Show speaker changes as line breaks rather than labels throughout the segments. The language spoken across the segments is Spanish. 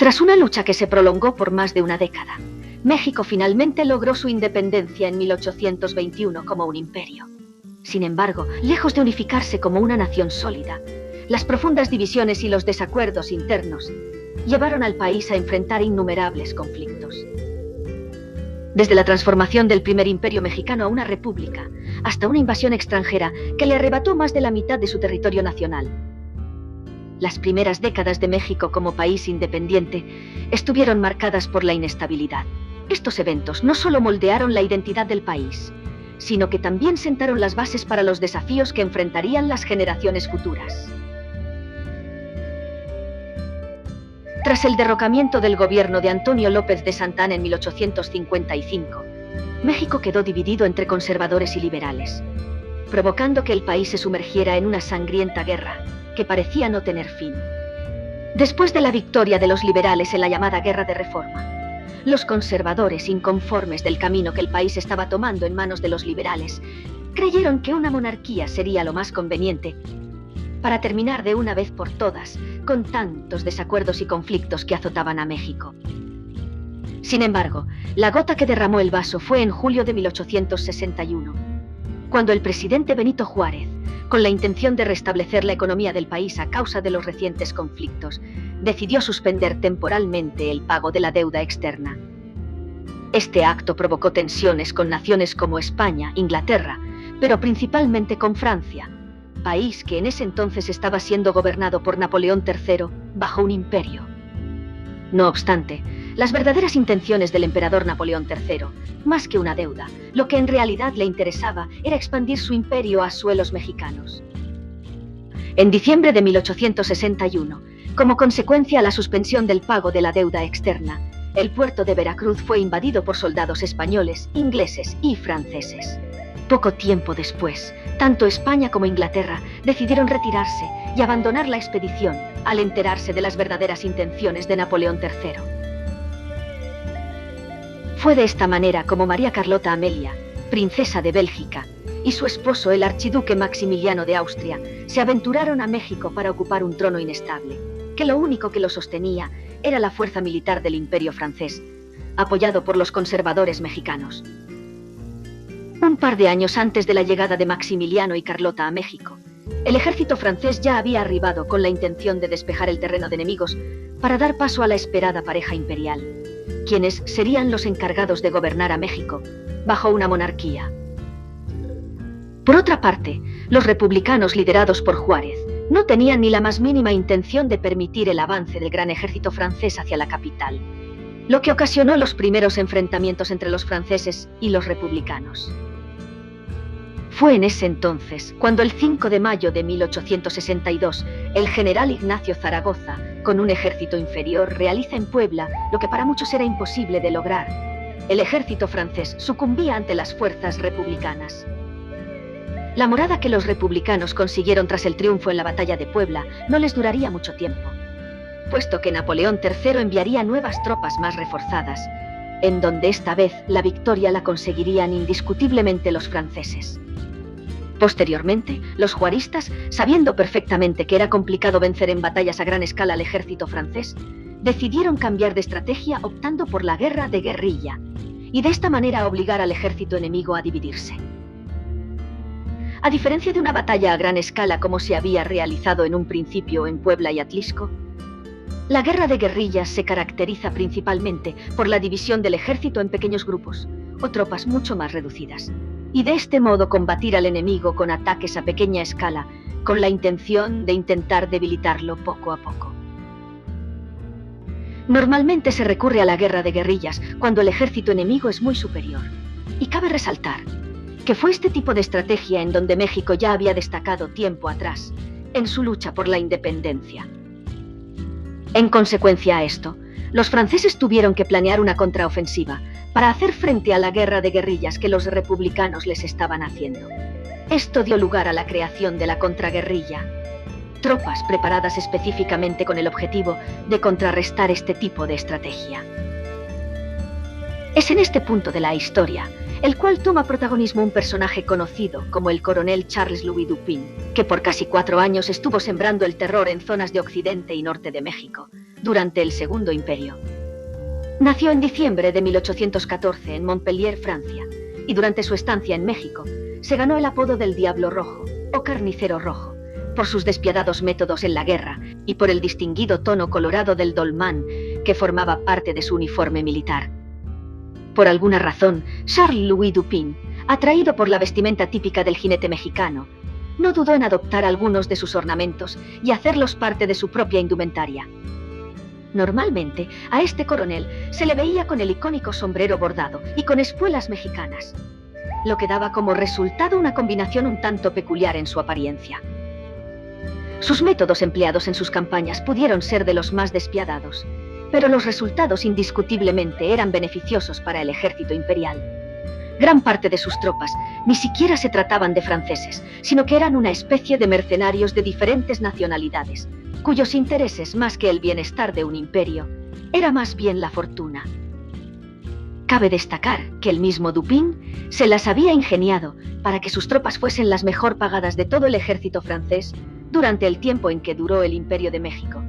Tras una lucha que se prolongó por más de una década, México finalmente logró su independencia en 1821 como un imperio. Sin embargo, lejos de unificarse como una nación sólida, las profundas divisiones y los desacuerdos internos llevaron al país a enfrentar innumerables conflictos. Desde la transformación del primer imperio mexicano a una república, hasta una invasión extranjera que le arrebató más de la mitad de su territorio nacional. Las primeras décadas de México como país independiente estuvieron marcadas por la inestabilidad. Estos eventos no solo moldearon la identidad del país, sino que también sentaron las bases para los desafíos que enfrentarían las generaciones futuras. Tras el derrocamiento del gobierno de Antonio López de Santana en 1855, México quedó dividido entre conservadores y liberales, provocando que el país se sumergiera en una sangrienta guerra que parecía no tener fin. Después de la victoria de los liberales en la llamada Guerra de Reforma, los conservadores, inconformes del camino que el país estaba tomando en manos de los liberales, creyeron que una monarquía sería lo más conveniente para terminar de una vez por todas con tantos desacuerdos y conflictos que azotaban a México. Sin embargo, la gota que derramó el vaso fue en julio de 1861, cuando el presidente Benito Juárez, con la intención de restablecer la economía del país a causa de los recientes conflictos, decidió suspender temporalmente el pago de la deuda externa. Este acto provocó tensiones con naciones como España, Inglaterra, pero principalmente con Francia, país que en ese entonces estaba siendo gobernado por Napoleón III bajo un imperio. No obstante, las verdaderas intenciones del emperador Napoleón III, más que una deuda, lo que en realidad le interesaba era expandir su imperio a suelos mexicanos. En diciembre de 1861, como consecuencia a la suspensión del pago de la deuda externa, el puerto de Veracruz fue invadido por soldados españoles, ingleses y franceses. Poco tiempo después, tanto España como Inglaterra decidieron retirarse y abandonar la expedición al enterarse de las verdaderas intenciones de Napoleón III. Fue de esta manera como María Carlota Amelia, princesa de Bélgica, y su esposo, el archiduque Maximiliano de Austria, se aventuraron a México para ocupar un trono inestable, que lo único que lo sostenía era la fuerza militar del Imperio francés, apoyado por los conservadores mexicanos. Un par de años antes de la llegada de Maximiliano y Carlota a México, el ejército francés ya había arribado con la intención de despejar el terreno de enemigos para dar paso a la esperada pareja imperial, quienes serían los encargados de gobernar a México bajo una monarquía. Por otra parte, los republicanos liderados por Juárez no tenían ni la más mínima intención de permitir el avance del gran ejército francés hacia la capital, lo que ocasionó los primeros enfrentamientos entre los franceses y los republicanos. Fue en ese entonces cuando el 5 de mayo de 1862, el general Ignacio Zaragoza, con un ejército inferior, realiza en Puebla lo que para muchos era imposible de lograr. El ejército francés sucumbía ante las fuerzas republicanas. La morada que los republicanos consiguieron tras el triunfo en la batalla de Puebla no les duraría mucho tiempo, puesto que Napoleón III enviaría nuevas tropas más reforzadas, en donde esta vez la victoria la conseguirían indiscutiblemente los franceses. Posteriormente, los juaristas, sabiendo perfectamente que era complicado vencer en batallas a gran escala al ejército francés, decidieron cambiar de estrategia optando por la guerra de guerrilla, y de esta manera obligar al ejército enemigo a dividirse. A diferencia de una batalla a gran escala como se había realizado en un principio en Puebla y Atlisco, la guerra de guerrillas se caracteriza principalmente por la división del ejército en pequeños grupos o tropas mucho más reducidas, y de este modo combatir al enemigo con ataques a pequeña escala, con la intención de intentar debilitarlo poco a poco. Normalmente se recurre a la guerra de guerrillas cuando el ejército enemigo es muy superior, y cabe resaltar que fue este tipo de estrategia en donde México ya había destacado tiempo atrás, en su lucha por la independencia. En consecuencia a esto, los franceses tuvieron que planear una contraofensiva para hacer frente a la guerra de guerrillas que los republicanos les estaban haciendo. Esto dio lugar a la creación de la contraguerrilla, tropas preparadas específicamente con el objetivo de contrarrestar este tipo de estrategia. Es en este punto de la historia el cual toma protagonismo un personaje conocido como el coronel Charles-Louis Dupin, que por casi 4 años estuvo sembrando el terror en zonas de Occidente y Norte de México, durante el Segundo Imperio. Nació en diciembre de 1814 en Montpellier, Francia, y durante su estancia en México, se ganó el apodo del Diablo Rojo, o Carnicero Rojo, por sus despiadados métodos en la guerra y por el distinguido tono colorado del dolmán que formaba parte de su uniforme militar. Por alguna razón, Charles-Louis Dupin, atraído por la vestimenta típica del jinete mexicano, no dudó en adoptar algunos de sus ornamentos y hacerlos parte de su propia indumentaria. Normalmente, a este coronel se le veía con el icónico sombrero bordado y con espuelas mexicanas, lo que daba como resultado una combinación un tanto peculiar en su apariencia. Sus métodos empleados en sus campañas pudieron ser de los más despiadados, pero los resultados indiscutiblemente eran beneficiosos para el ejército imperial. Gran parte de sus tropas ni siquiera se trataban de franceses, sino que eran una especie de mercenarios de diferentes nacionalidades, cuyos intereses, más que el bienestar de un imperio, era más bien la fortuna. Cabe destacar que el mismo Dupin se las había ingeniado para que sus tropas fuesen las mejor pagadas de todo el ejército francés durante el tiempo en que duró el Imperio de México.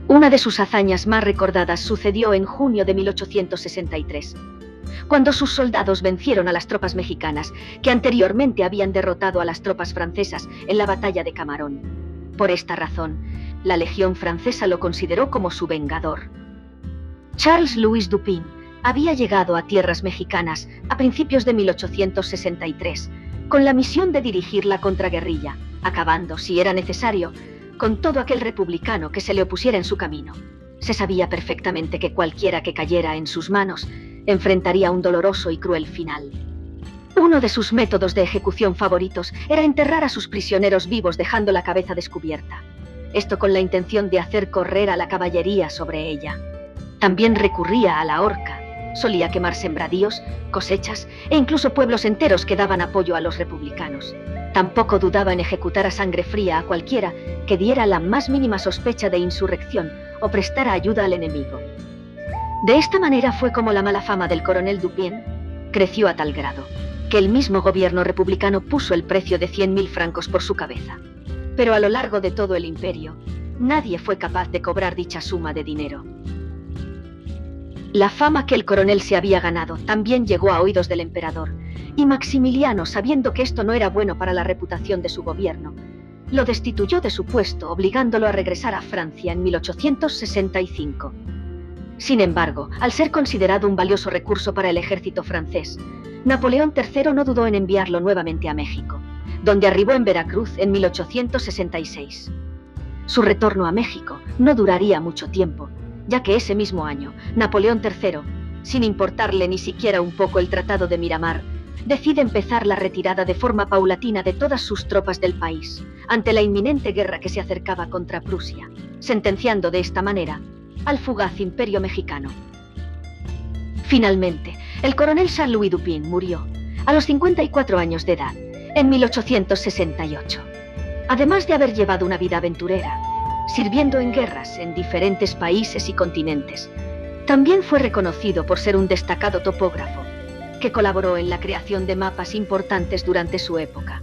Una de sus hazañas más recordadas sucedió en junio de 1863, cuando sus soldados vencieron a las tropas mexicanas que anteriormente habían derrotado a las tropas francesas en la batalla de Camarón. Por esta razón, la Legión Francesa lo consideró como su vengador. Charles-Louis Dupin había llegado a tierras mexicanas a principios de 1863, con la misión de dirigir la contraguerrilla, acabando, si era necesario, con todo aquel republicano que se le opusiera en su camino. Se sabía perfectamente que cualquiera que cayera en sus manos enfrentaría un doloroso y cruel final. Uno de sus métodos de ejecución favoritos era enterrar a sus prisioneros vivos dejando la cabeza descubierta. Esto con la intención de hacer correr a la caballería sobre ella. También recurría a la horca. Solía quemar sembradíos, cosechas e incluso pueblos enteros que daban apoyo a los republicanos. Tampoco dudaba en ejecutar a sangre fría a cualquiera que diera la más mínima sospecha de insurrección o prestara ayuda al enemigo. De esta manera fue como la mala fama del coronel Dupin creció a tal grado que el mismo gobierno republicano puso el precio de 100.000 francos por su cabeza. Pero a lo largo de todo el imperio, nadie fue capaz de cobrar dicha suma de dinero. La fama que el coronel se había ganado también llegó a oídos del emperador, y Maximiliano, sabiendo que esto no era bueno para la reputación de su gobierno, lo destituyó de su puesto, obligándolo a regresar a Francia en 1865. Sin embargo, al ser considerado un valioso recurso para el ejército francés, Napoleón III no dudó en enviarlo nuevamente a México, donde arribó en Veracruz en 1866. Su retorno a México no duraría mucho tiempo, ya que ese mismo año, Napoleón III, sin importarle ni siquiera un poco el Tratado de Miramar, decide empezar la retirada de forma paulatina de todas sus tropas del país, ante la inminente guerra que se acercaba contra Prusia, sentenciando de esta manera al fugaz Imperio Mexicano. Finalmente, el coronel Charles-Louis Dupin murió a los 54 años de edad, en 1868. Además de haber llevado una vida aventurera, sirviendo en guerras en diferentes países y continentes, también fue reconocido por ser un destacado topógrafo, que colaboró en la creación de mapas importantes durante su época.